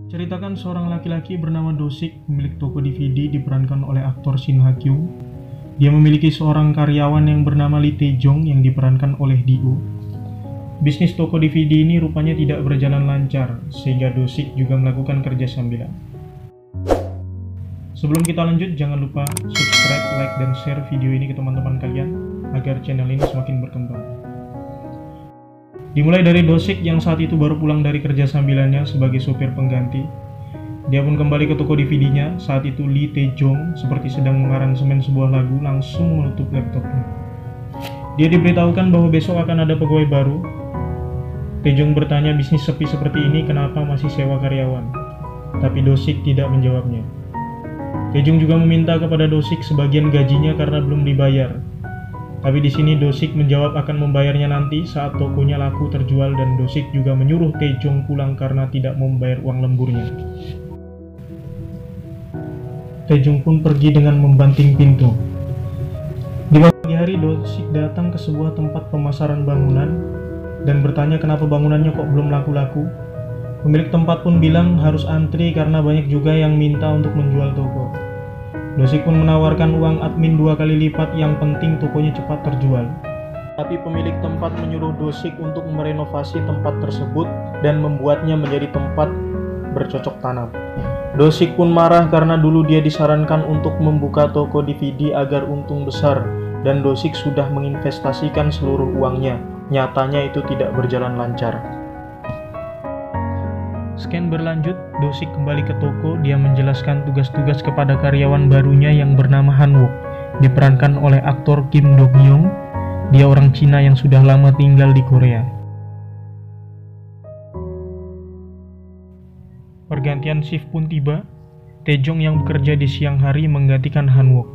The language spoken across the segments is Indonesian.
Ceritakan seorang laki-laki bernama Dosik, pemilik toko DVD diperankan oleh aktor Shin Ha-kyung. Dia memiliki seorang karyawan yang bernama Lee Tae-jong yang diperankan oleh Dio. Bisnis toko DVD ini rupanya tidak berjalan lancar, sehingga Dosik juga melakukan kerja sambilan. Sebelum kita lanjut, jangan lupa subscribe, like, dan share video ini ke teman-teman kalian, agar channel ini semakin berkembang. Dimulai dari Dosik yang saat itu baru pulang dari kerja sambilannya sebagai sopir pengganti. Dia pun kembali ke toko DVD-nya. Saat itu Lee Tae-jong seperti sedang mengaransemen sebuah lagu langsung menutup laptopnya. Dia diberitahukan bahwa besok akan ada pegawai baru. Tae-jong bertanya, bisnis sepi seperti ini kenapa masih sewa karyawan? Tapi Dosik tidak menjawabnya. Tae-jong juga meminta kepada Dosik sebagian gajinya karena belum dibayar. Tapi di sini Dosik menjawab akan membayarnya nanti saat tokonya laku terjual, dan Dosik juga menyuruh Tae-jong pulang karena tidak membayar uang lemburnya. Tae-jong pun pergi dengan membanting pintu. Di pagi hari Dosik datang ke sebuah tempat pemasaran bangunan dan bertanya kenapa bangunannya kok belum laku-laku. Pemilik tempat pun bilang harus antri karena banyak juga yang minta untuk menjual toko. Dosik pun menawarkan uang admin 2 kali lipat, yang penting tokonya cepat terjual. Tapi pemilik tempat menyuruh Dosik untuk merenovasi tempat tersebut dan membuatnya menjadi tempat bercocok tanam. Dosik pun marah karena dulu dia disarankan untuk membuka toko DVD agar untung besar, dan Dosik sudah menginvestasikan seluruh uangnya. Nyatanya itu tidak berjalan lancar. Scan berlanjut, Dosik kembali ke toko. Dia menjelaskan tugas-tugas kepada karyawan barunya yang bernama Han-wook, diperankan oleh aktor Kim Dok-young. Dia orang Cina yang sudah lama tinggal di Korea. Pergantian shift pun tiba. Tae-jong yang bekerja di siang hari menggantikan Han-wook.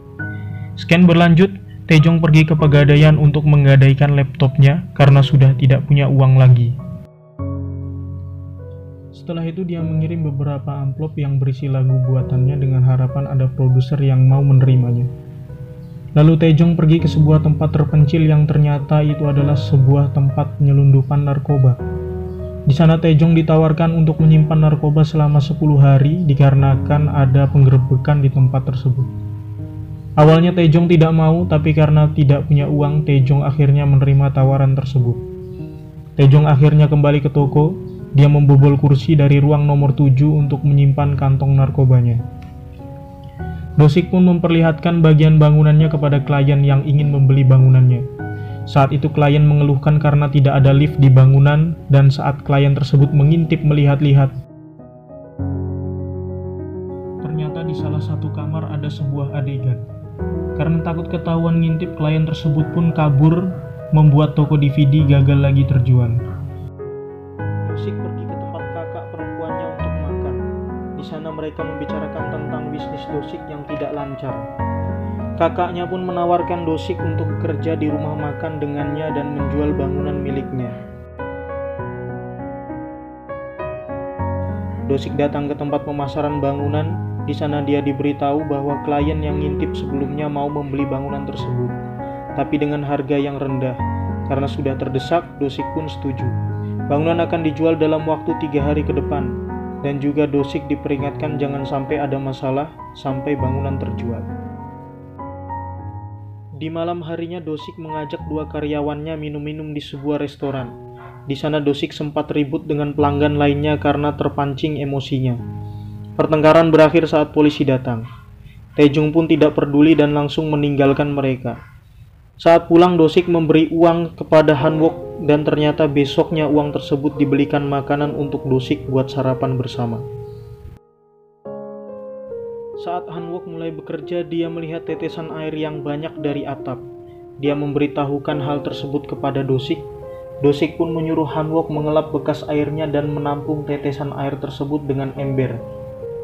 Scan berlanjut, Tae-jong pergi ke pegadaian untuk menggadaikan laptopnya karena sudah tidak punya uang lagi. Setelah itu dia mengirim beberapa amplop yang berisi lagu buatannya dengan harapan ada produser yang mau menerimanya. Lalu Tae-jong pergi ke sebuah tempat terpencil yang ternyata itu adalah sebuah tempat penyelundupan narkoba. Di sana Tae-jong ditawarkan untuk menyimpan narkoba selama 10 hari dikarenakan ada penggerebekan di tempat tersebut. Awalnya Tae-jong tidak mau, tapi karena tidak punya uang, Tae-jong akhirnya menerima tawaran tersebut. Tae-jong akhirnya kembali ke toko. Dia membobol kursi dari ruang nomor 7 untuk menyimpan kantong narkobanya. Dosik pun memperlihatkan bagian bangunannya kepada klien yang ingin membeli bangunannya. Saat itu klien mengeluhkan karena tidak ada lift di bangunan, dan saat klien tersebut mengintip melihat-lihat, ternyata di salah satu kamar ada sebuah adegan. Karena takut ketahuan ngintip, klien tersebut pun kabur, membuat toko DVD gagal lagi terjual. Dosik pergi ke tempat kakak perempuannya untuk makan. Di sana mereka membicarakan tentang bisnis Dosik yang tidak lancar. Kakaknya pun menawarkan Dosik untuk bekerja di rumah makan dengannya dan menjual bangunan miliknya. Dosik datang ke tempat pemasaran bangunan. Di sana dia diberitahu bahwa klien yang ngintip sebelumnya mau membeli bangunan tersebut, tapi dengan harga yang rendah. Karena sudah terdesak, Dosik pun setuju. Bangunan akan dijual dalam waktu 3 hari ke depan, dan juga Dosik diperingatkan jangan sampai ada masalah sampai bangunan terjual. Di malam harinya Dosik mengajak 2 karyawannya minum-minum di sebuah restoran. Di sana Dosik sempat ribut dengan pelanggan lainnya karena terpancing emosinya. Pertengkaran berakhir saat polisi datang. Tae-jong pun tidak peduli dan langsung meninggalkan mereka. Saat pulang, Dosik memberi uang kepada Han-wook, dan ternyata besoknya uang tersebut dibelikan makanan untuk Dosik buat sarapan bersama. Saat Han-wook mulai bekerja, dia melihat tetesan air yang banyak dari atap. Dia memberitahukan hal tersebut kepada Dosik. Dosik pun menyuruh Han-wook mengelap bekas airnya dan menampung tetesan air tersebut dengan ember.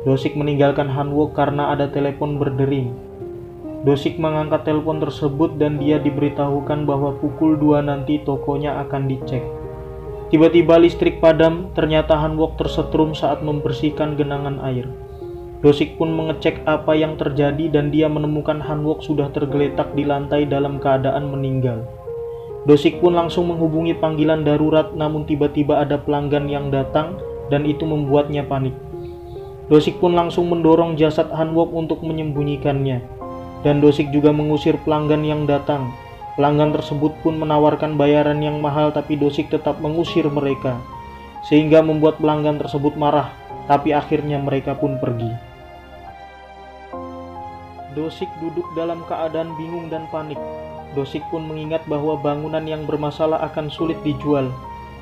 Dosik meninggalkan Han-wook karena ada telepon berdering. Dosik mengangkat telepon tersebut dan dia diberitahukan bahwa pukul 2 nanti tokonya akan dicek. Tiba-tiba listrik padam, ternyata Han-wook tersetrum saat membersihkan genangan air. Dosik pun mengecek apa yang terjadi dan dia menemukan Han-wook sudah tergeletak di lantai dalam keadaan meninggal. Dosik pun langsung menghubungi panggilan darurat, namun tiba-tiba ada pelanggan yang datang dan itu membuatnya panik. Dosik pun langsung mendorong jasad Han Wook untuk menyembunyikannya. Dan Dosik juga mengusir pelanggan yang datang. Pelanggan tersebut pun menawarkan bayaran yang mahal, tapi Dosik tetap mengusir mereka. Sehingga membuat pelanggan tersebut marah, tapi akhirnya mereka pun pergi. Dosik duduk dalam keadaan bingung dan panik. Dosik pun mengingat bahwa bangunan yang bermasalah akan sulit dijual.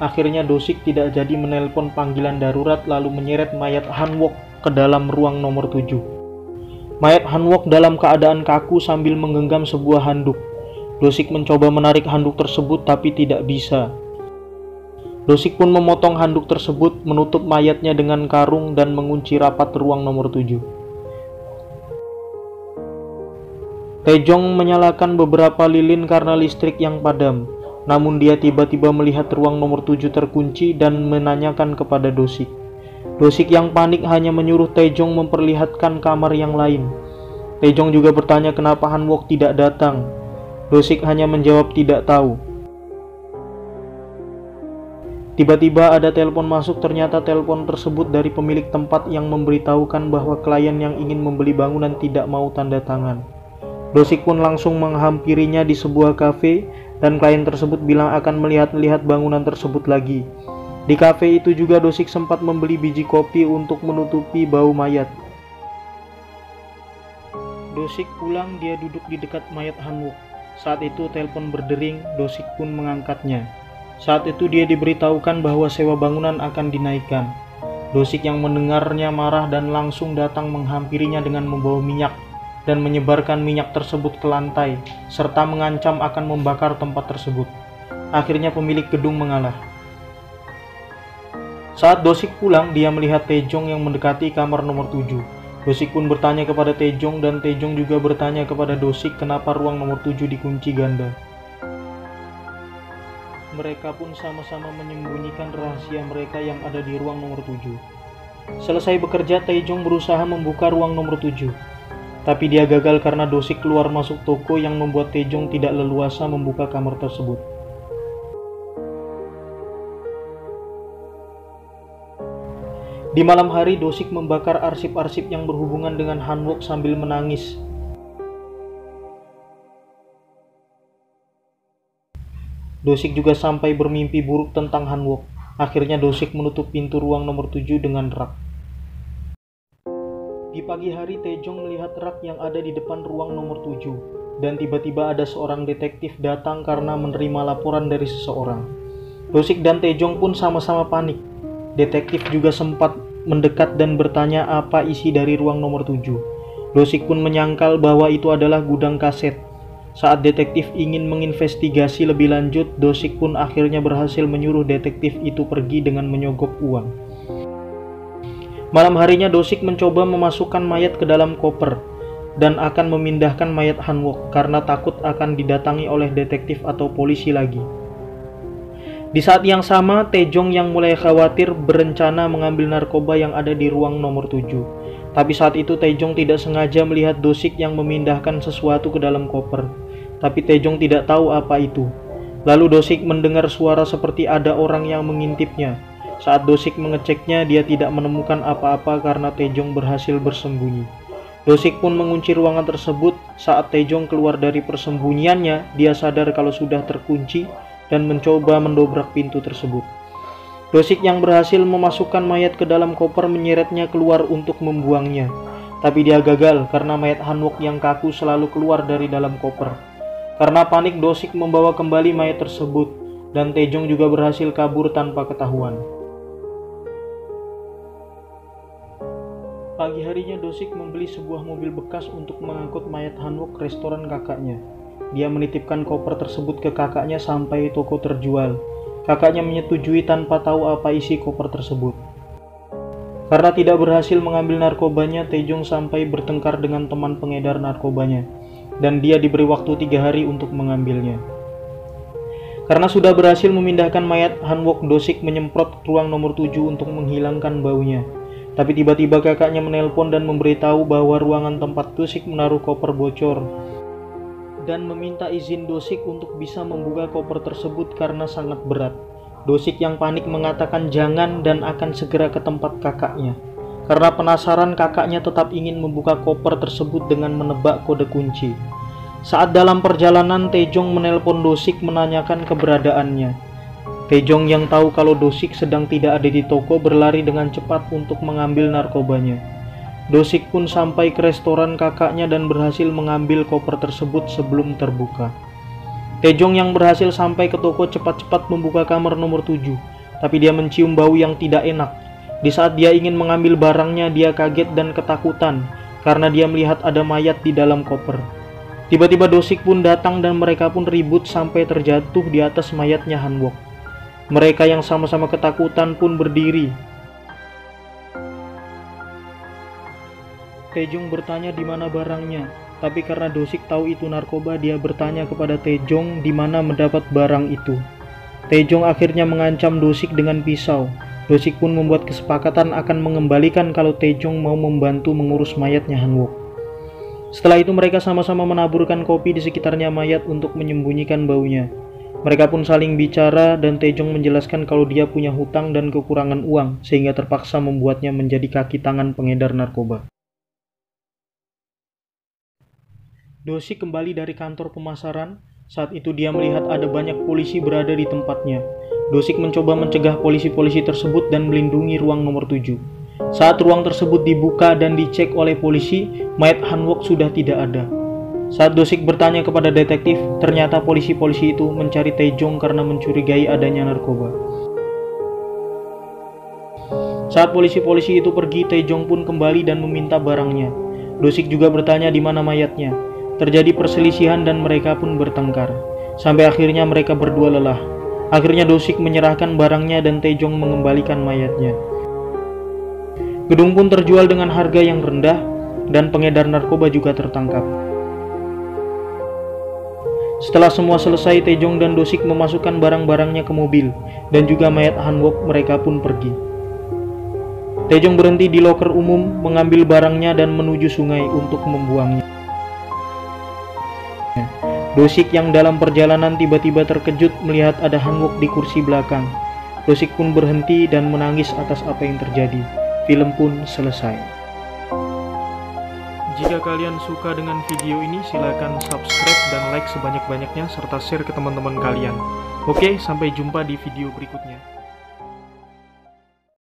Akhirnya Dosik tidak jadi menelpon panggilan darurat lalu menyeret mayat Han Wook ke dalam ruang nomor 7. Mayat Han Wook dalam keadaan kaku sambil menggenggam sebuah handuk. Dosik mencoba menarik handuk tersebut tapi tidak bisa. Dosik pun memotong handuk tersebut, menutup mayatnya dengan karung dan mengunci rapat ruang nomor 7. Taejong menyalakan beberapa lilin karena listrik yang padam. Namun dia tiba-tiba melihat ruang nomor 7 terkunci dan menanyakan kepada Dosik. Dosik yang panik hanya menyuruh Taejong memperlihatkan kamar yang lain. Taejong juga bertanya kenapa Han Wook tidak datang. Dosik hanya menjawab tidak tahu. Tiba-tiba ada telepon masuk, ternyata telepon tersebut dari pemilik tempat yang memberitahukan bahwa klien yang ingin membeli bangunan tidak mau tanda tangan. Dosik pun langsung menghampirinya di sebuah kafe dan klien tersebut bilang akan melihat-lihat bangunan tersebut lagi. Di kafe itu juga Dosik sempat membeli biji kopi untuk menutupi bau mayat. Dosik pulang, dia duduk di dekat mayat Han Wook. Saat itu telepon berdering, Dosik pun mengangkatnya. Saat itu dia diberitahukan bahwa sewa bangunan akan dinaikkan. Dosik yang mendengarnya marah dan langsung datang menghampirinya dengan membawa minyak dan menyebarkan minyak tersebut ke lantai, serta mengancam akan membakar tempat tersebut. Akhirnya pemilik gedung mengalah. Saat Dosik pulang, dia melihat Taejong yang mendekati kamar nomor 7. Dosik pun bertanya kepada Taejong dan Taejong juga bertanya kepada Dosik kenapa ruang nomor 7 dikunci ganda. Mereka pun sama-sama menyembunyikan rahasia mereka yang ada di ruang nomor 7. Selesai bekerja, Taejong berusaha membuka ruang nomor 7. Tapi dia gagal karena Dosik keluar masuk toko yang membuat Taejong tidak leluasa membuka kamar tersebut. Di malam hari, Dosik membakar arsip-arsip yang berhubungan dengan Han Wook sambil menangis. Dosik juga sampai bermimpi buruk tentang Han Wook. Akhirnya Dosik menutup pintu ruang nomor 7 dengan rak. Di pagi hari, Taejong melihat rak yang ada di depan ruang nomor 7. Dan tiba-tiba ada seorang detektif datang karena menerima laporan dari seseorang. Dosik dan Taejong pun sama-sama panik. Detektif juga sempat mendekat dan bertanya apa isi dari ruang nomor 7. Dosik pun menyangkal bahwa itu adalah gudang kaset. Saat detektif ingin menginvestigasi lebih lanjut, Dosik pun akhirnya berhasil menyuruh detektif itu pergi dengan menyogok uang. Malam harinya Dosik mencoba memasukkan mayat ke dalam koper dan akan memindahkan mayat Han Wook karena takut akan didatangi oleh detektif atau polisi lagi. Di saat yang sama, Taejong yang mulai khawatir berencana mengambil narkoba yang ada di ruang nomor 7. Tapi saat itu Taejong tidak sengaja melihat Dosik yang memindahkan sesuatu ke dalam koper. Tapi Taejong tidak tahu apa itu. Lalu Dosik mendengar suara seperti ada orang yang mengintipnya. Saat Dosik mengeceknya, dia tidak menemukan apa-apa karena Taejong berhasil bersembunyi. Dosik pun mengunci ruangan tersebut. Saat Taejong keluar dari persembunyiannya, dia sadar kalau sudah terkunci dan mencoba mendobrak pintu tersebut. Dosik yang berhasil memasukkan mayat ke dalam koper menyeretnya keluar untuk membuangnya. Tapi dia gagal karena mayat Han Wook yang kaku selalu keluar dari dalam koper. Karena panik, Dosik membawa kembali mayat tersebut dan Taejong juga berhasil kabur tanpa ketahuan. Pagi harinya Dosik membeli sebuah mobil bekas untuk mengangkut mayat Han Wook ke restoran kakaknya. Dia menitipkan koper tersebut ke kakaknya sampai toko terjual. Kakaknya menyetujui tanpa tahu apa isi koper tersebut. Karena tidak berhasil mengambil narkobanya, Taejong sampai bertengkar dengan teman pengedar narkobanya. Dan dia diberi waktu 3 hari untuk mengambilnya. Karena sudah berhasil memindahkan mayat Han Wook, Dosik menyemprot ruang nomor 7 untuk menghilangkan baunya. Tapi tiba-tiba kakaknya menelpon dan memberitahu bahwa ruangan tempat Dosik menaruh koper bocor dan meminta izin Dosik untuk bisa membuka koper tersebut karena sangat berat. Dosik yang panik mengatakan jangan dan akan segera ke tempat kakaknya. Karena penasaran, kakaknya tetap ingin membuka koper tersebut dengan menebak kode kunci. Saat dalam perjalanan, Taejong menelpon Do-sik menanyakan keberadaannya. Taejong yang tahu kalau Do-sik sedang tidak ada di toko berlari dengan cepat untuk mengambil narkobanya. Do-sik pun sampai ke restoran kakaknya dan berhasil mengambil koper tersebut sebelum terbuka. Taejong yang berhasil sampai ke toko cepat-cepat membuka kamar nomor 7, tapi dia mencium bau yang tidak enak. Di saat dia ingin mengambil barangnya, dia kaget dan ketakutan karena dia melihat ada mayat di dalam koper. Tiba-tiba Do-sik pun datang dan mereka pun ribut sampai terjatuh di atas mayatnya Han-wook. Mereka yang sama-sama ketakutan pun berdiri. Taejong bertanya di mana barangnya, tapi karena Do-sik tahu itu narkoba, dia bertanya kepada Taejong di mana mendapat barang itu. Taejong akhirnya mengancam Do-sik dengan pisau. Do-sik pun membuat kesepakatan akan mengembalikan kalau Taejong mau membantu mengurus mayatnya Han-wook. Setelah itu mereka sama-sama menaburkan kopi di sekitarnya mayat untuk menyembunyikan baunya. Mereka pun saling bicara dan Taejong menjelaskan kalau dia punya hutang dan kekurangan uang sehingga terpaksa membuatnya menjadi kaki tangan pengedar narkoba. Do-sik kembali dari kantor pemasaran. Saat itu dia melihat ada banyak polisi berada di tempatnya. Do-sik mencoba mencegah polisi-polisi tersebut dan melindungi ruang nomor 7. Saat ruang tersebut dibuka dan dicek oleh polisi, mayat Han-wook sudah tidak ada. Saat Do-sik bertanya kepada detektif, ternyata polisi-polisi itu mencari Taejong karena mencurigai adanya narkoba. Saat polisi-polisi itu pergi, Taejong pun kembali dan meminta barangnya. Do-sik juga bertanya di mana mayatnya. Terjadi perselisihan dan mereka pun bertengkar. Sampai akhirnya mereka berdua lelah. Akhirnya Do-sik menyerahkan barangnya dan Taejong mengembalikan mayatnya. Gedung pun terjual dengan harga yang rendah dan pengedar narkoba juga tertangkap. Setelah semua selesai, Taejong dan Do-sik memasukkan barang-barangnya ke mobil dan juga mayat Han-wook. Mereka pun pergi. Taejong berhenti di loker umum, mengambil barangnya dan menuju sungai untuk membuangnya. Do-sik yang dalam perjalanan tiba-tiba terkejut melihat ada Han-wook di kursi belakang. Do-sik pun berhenti dan menangis atas apa yang terjadi. Film pun selesai. Jika kalian suka dengan video ini, silakan subscribe dan like sebanyak-banyaknya serta share ke teman-teman kalian. Oke, sampai jumpa di video berikutnya.